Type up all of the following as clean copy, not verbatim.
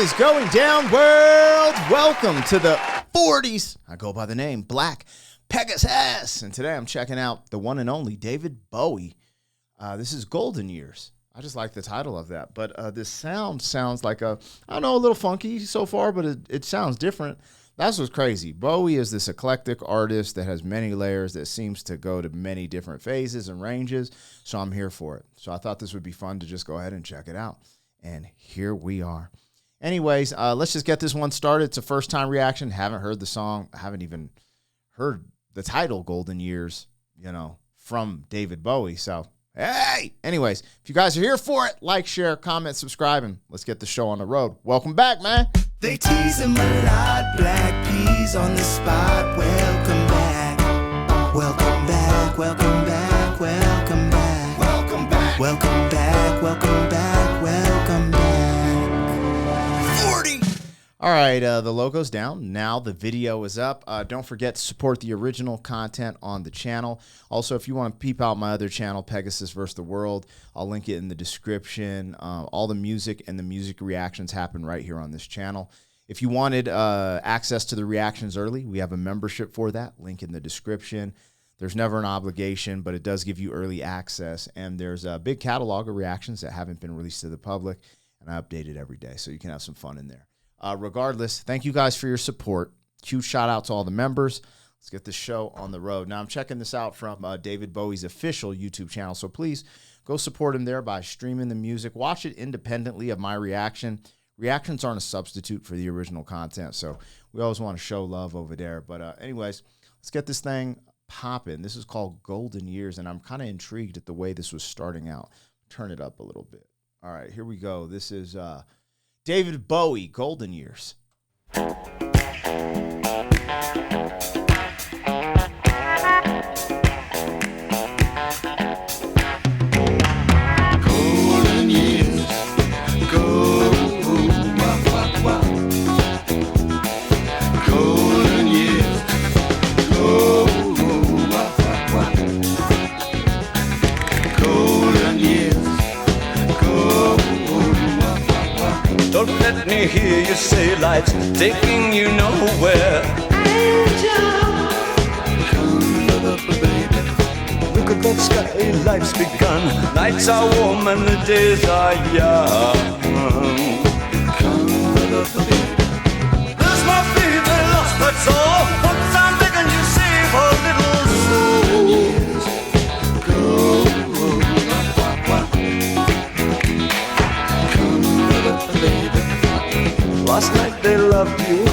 is going down, world? Welcome to the 40s. I go by the name Black Pegasus, and today I'm checking out the one and only David Bowie. This is Golden Years. I just like the title of that, but this sounds like I don't know, a little funky so far, but it sounds different. That's what's crazy. Bowie is this eclectic artist that has many layers that seems to go to many different phases and ranges, so I'm here for it. So I thought this would be fun to just go ahead and check it out, and here we are. Anyways, let's just get this one started. It's a first-time reaction. Haven't heard the song. I haven't even heard the title, Golden Years, from David Bowie. So, hey! Anyways, if you guys are here for it, like, share, comment, subscribe, and let's get the show on the road. Welcome back, man. They tease him a lot, black peas on the spot. Welcome back. Welcome back, welcome back, welcome back. Welcome back. Welcome back, welcome back, welcome back. 40. All right, the logo's down. Now the video is up. Don't forget to support the original content on the channel. Also, if you want to peep out my other channel, Pegasus vs. the World, I'll link it in the description. All the music and the music reactions happen right here on this channel. If you wanted access to the reactions early, we have a membership for that. Link in the description. There's never an obligation, but it does give you early access. And there's a big catalog of reactions that haven't been released to the public, and I update it every day, so you can have some fun in there. Regardless, thank you guys for your support. Huge shout out to all the members. Let's get this show on the road. Now, I'm checking this out from David Bowie's official YouTube channel, so please go support him there by streaming the music. Watch it independently of my reaction. Reactions aren't a substitute for the original content, so we always want to show love over there. But anyways, let's get this thing popping. This is called Golden Years, and I'm kind of intrigued at the way this was starting out. Turn it up a little bit. All right, here we go. This is David Bowie, Golden Years. Golden years, go, wah, wah, wah. Golden years, go, wah, wah, wah. Golden years, go, wah, wah, wah. Don't let me hear you say life's taking you nowhere. Look at that sky, life's begun. Nights are warm and the days are young. There's my baby lost, that's all. Once I'm begging you save a little soul. Last night they loved you,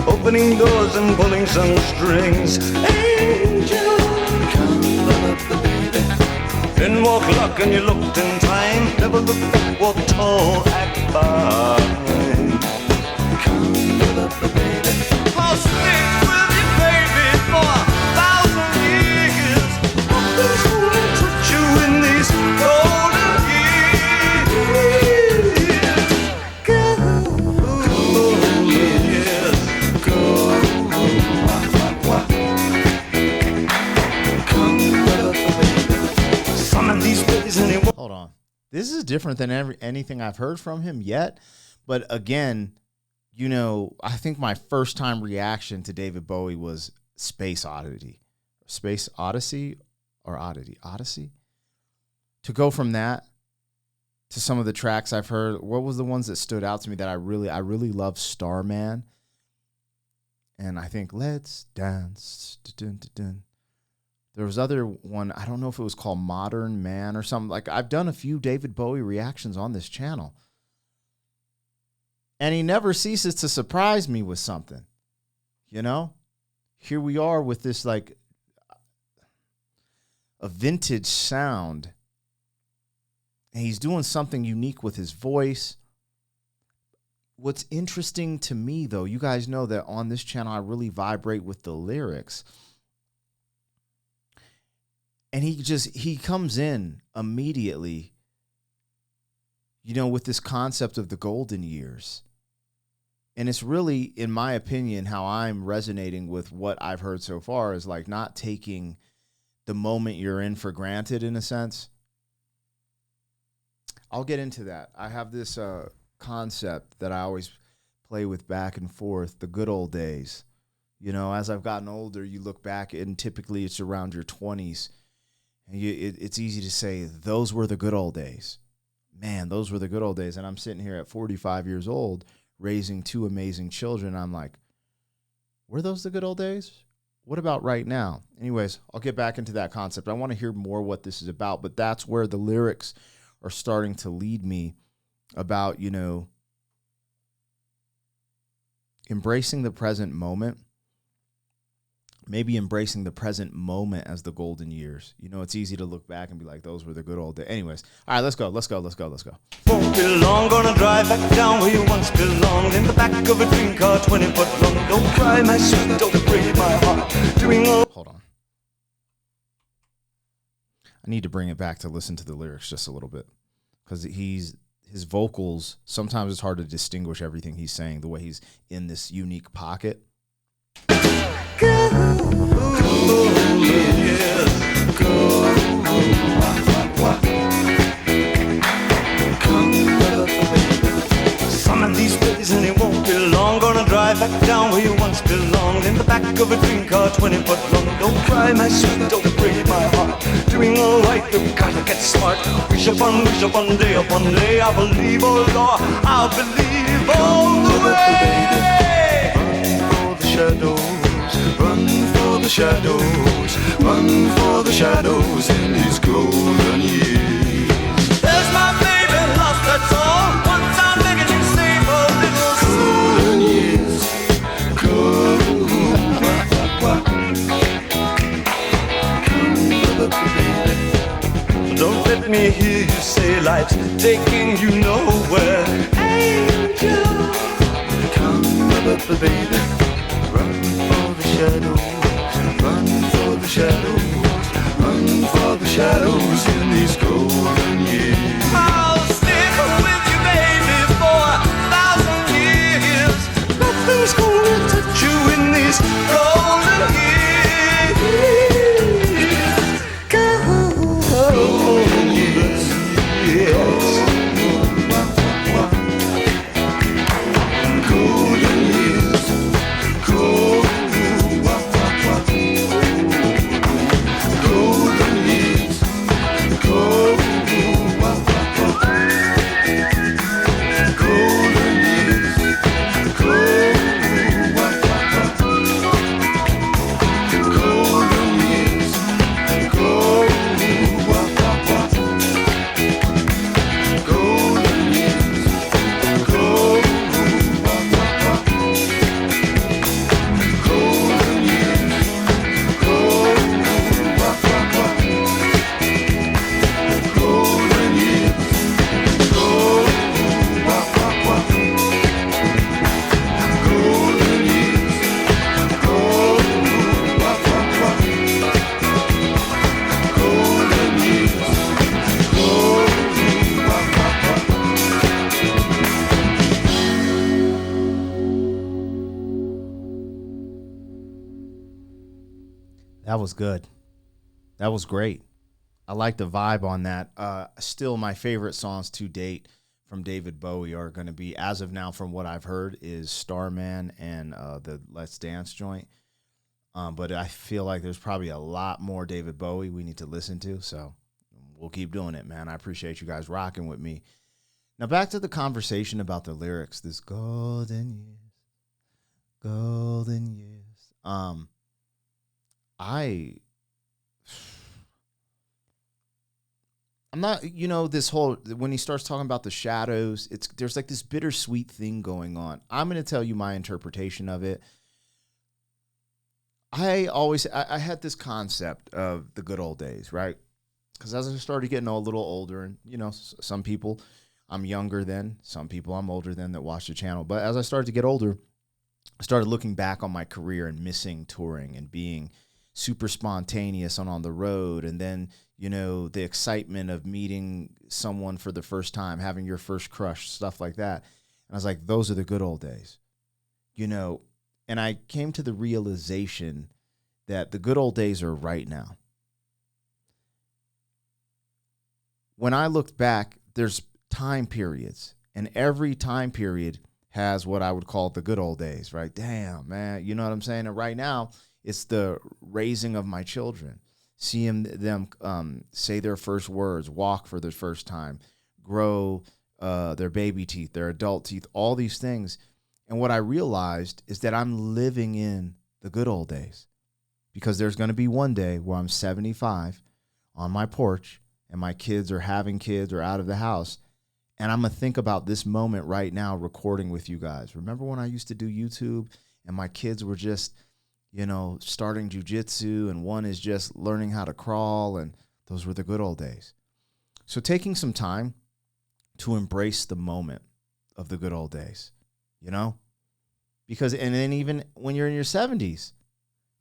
opening doors and pulling some strings. Angel, in walk luck and you looked in time. Never looked back, walk tall, act fine. I'll stick with you, baby, for 1,000 years. There's no way to put you in these golden years. Hold on. This is different than anything I've heard from him yet. But again, I think my first time reaction to David Bowie was Space Oddity. Space Odyssey or Oddity? Odyssey? To go from that to some of the tracks I've heard, what was the ones that stood out to me that I really love? Starman. And I think Let's Dance. Dun, dun, dun. There was other one, I don't know if it was called Modern Man or something. Like, I've done a few David Bowie reactions on this channel. And he never ceases to surprise me with something. Here we are with this, like, a vintage sound. And he's doing something unique with his voice. What's interesting to me, though, you guys know that on this channel, I really vibrate with the lyrics. And he comes in immediately, with this concept of the golden years. And it's really, in my opinion, how I'm resonating with what I've heard so far is like not taking the moment you're in for granted, in a sense. I'll get into that. I have this concept that I always play with back and forth, the good old days. You know, as I've gotten older, you look back and typically it's around your 20s. And it's easy to say, those were the good old days. Man, those were the good old days. And I'm sitting here at 45 years old, raising two amazing children. I'm like, were those the good old days? What about right now? Anyways, I'll get back into that concept. I want to hear more what this is about, but that's where the lyrics are starting to lead me about, you know, embracing the present moment. Maybe embracing the present moment as the golden years. You know, it's easy to look back and be like, those were the good old days. Anyways, all right, let's go. Won't be long, gonna drive back down where you once belonged. In the back of a dream car, 20 foot long. Don't cry, my sweet, don't break my heart. Doing all. Hold on. I need to bring it back to listen to the lyrics just a little bit. Because his vocals, sometimes it's hard to distinguish everything he's saying, the way he's in this unique pocket. Some of these days and it won't be long. Gonna drive back down where you once belonged. In the back of a dream car, 20 foot long. Don't cry, my sweet, don't break my heart. Doing alright, you've gotta get smart. Wish upon day upon day. I believe, oh Lord, I believe all the way. Run for the shadows, run for the shadows in these golden years. There's my baby lost, that's all. Once I'm begging you, stay for little golden years. Don't let me hear you say life's taking you nowhere. Angel, come, baby. Run for the shadows, run for the shadows, run for the shadows in these golden years. I'll stick with you, baby, for 1,000 years. Nothing's gonna touch you in these golden years. Golden years, yes. Golden years. That was good. That was great. I like the vibe on that. Still, my favorite songs to date from David Bowie are going to be, as of now, from what I've heard, is Starman and the Let's Dance joint. But I feel like there's probably a lot more David Bowie we need to listen to. So we'll keep doing it, man. I appreciate you guys rocking with me. Now back to the conversation about the lyrics. This golden years, golden years. I'm not, you know, this whole, when he starts talking about the shadows, there's like this bittersweet thing going on. I'm going to tell you my interpretation of it. I had this concept of the good old days, right? Because as I started getting a little older, and, you know, some people I'm younger than, some people I'm older than that watch the channel. But as I started to get older, I started looking back on my career and missing touring and being super spontaneous on the road. And then, you know, the excitement of meeting someone for the first time, having your first crush, stuff like that. And I was like, those are the good old days, you know. And I came to the realization that the good old days are right now. When I looked back, there's time periods, and every time period has what I would call the good old days, right? Damn, man. You know what I'm saying? And right now, it's the raising of my children, seeing them say their first words, walk for the first time, grow their baby teeth, their adult teeth, all these things. And what I realized is that I'm living in the good old days, because there's going to be one day where I'm 75 on my porch and my kids are having kids or out of the house. And I'm going to think about this moment right now recording with you guys. Remember when I used to do YouTube and my kids were just, you know, starting jujitsu, and one is just learning how to crawl, and those were the good old days. So taking some time to embrace the moment of the good old days, you know, because, and then even when you're in your 70s,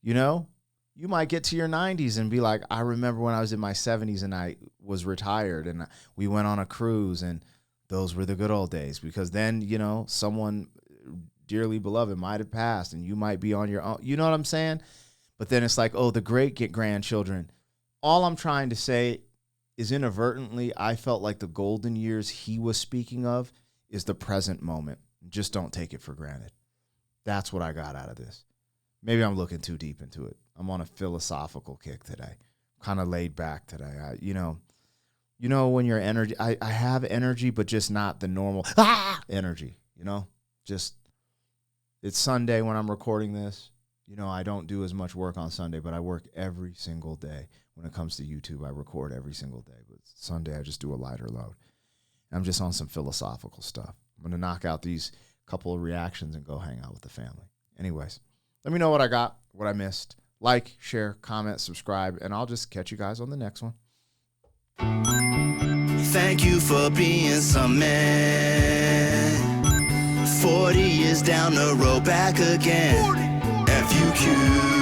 you know, you might get to your 90s and be like, I remember when I was in my 70s and I was retired and we went on a cruise, and those were the good old days, because then, you know, someone dearly beloved might have passed and you might be on your own. You know what I'm saying? But then it's like, oh, the great grandchildren. All I'm trying to say is, inadvertently, I felt like the golden years he was speaking of is the present moment. Just don't take it for granted. That's what I got out of this. Maybe I'm looking too deep into it. I'm on a philosophical kick today. Kind of laid back today. You know when your energy, I have energy, but just not the normal energy, you know? Just, it's Sunday when I'm recording this. You know, I don't do as much work on Sunday, but I work every single day. When it comes to YouTube, I record every single day. But Sunday, I just do a lighter load. I'm just on some philosophical stuff. I'm going to knock out these couple of reactions and go hang out with the family. Anyways, let me know what I got, what I missed. Like, share, comment, subscribe, and I'll just catch you guys on the next one. Thank you for being some man. 40 years down the road, back again. FUQ.